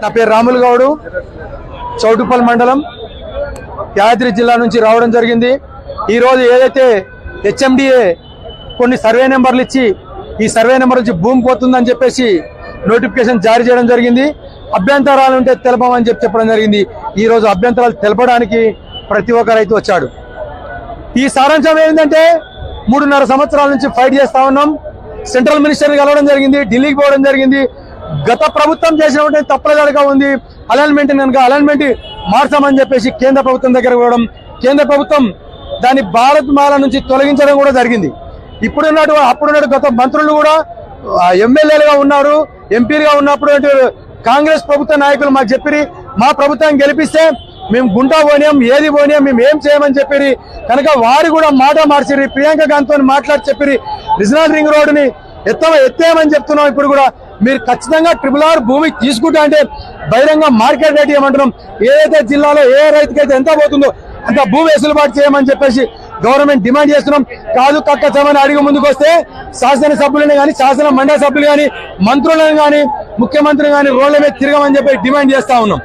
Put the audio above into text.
నా పేరు రాములు గౌడు, చౌటుప్పల్ మండలం, యాదాద్రి జిల్లా నుంచి రావడం జరిగింది. ఈరోజు ఏదైతే హెచ్ఎండిఏ కొన్ని సర్వే నెంబర్లు ఇచ్చి ఈ సర్వే నెంబర్ నుంచి భూమి పోతుందని చెప్పేసి నోటిఫికేషన్ జారీ చేయడం జరిగింది. అభ్యంతరాలు ఉంటే తెలపమని చెప్పడం జరిగింది. ఈ రోజు అభ్యంతరాలు తెలపడానికి ప్రతి ఒక్క రైతు వచ్చాడు. ఈ సారాంశం ఏంటంటే 3.5 సంవత్సరాల నుంచి ఫైట్ చేస్తా ఉన్నాం. సెంట్రల్ మినిస్టర్ని కలవడం జరిగింది, ఢిల్లీకి పోవడం జరిగింది. గత ప్రభుత్వం చేసినటువంటి తప్పులుగా ఉంది. అలైన్మెంట్ కనుక అలైన్మెంట్ మార్చామని చెప్పేసి కేంద్ర ప్రభుత్వం దగ్గర పోవడం, కేంద్ర ప్రభుత్వం దాని భారత్ మాల నుంచి తొలగించడం కూడా జరిగింది. అప్పుడున్నట్టు గత మంత్రులు కూడా ఎమ్మెల్యేలుగా ఉన్నారు, ఎంపీలుగా ఉన్నప్పుడు కాంగ్రెస్ ప్రభుత్వ నాయకులు మాకు చెప్పిరి, మా ప్రభుత్వం గెలిపిస్తే మేము గుంటా పోయినాం, ఏది పోయినాం, మేము ఏం చేయమని చెప్పిరి. కనుక వారు కూడా మాట మార్చిరి. ప్రియాంక గాంధీతో మాట్లాడి చెప్పిరి రీజనల్ రింగ్ రోడ్డుని ఎత్తేయమని చెప్తున్నాం. ఇప్పుడు కూడా మీరు ఖచ్చితంగా RRR భూమి తీసుకుంటా అంటే బహిరంగ మార్కెట్ రేట్ ఏమంటున్నాం. ఏదైతే జిల్లాలో ఏ రైతుకైతే ఎంత పోతుందో అంత భూమి వెసులుబాటు చేయమని చెప్పేసి గవర్నమెంట్ డిమాండ్ చేస్తున్నాం. కాదు కక్కచమని అడిగి ముందుకు వస్తే శాసనసభ్యులని కానీ, శాసన మండలి సభ్యులు కానీ, మంత్రులను కానీ, ముఖ్యమంత్రిని కానీ రోడ్ల మీద తిరగమని చెప్పి డిమాండ్ చేస్తా ఉన్నాం.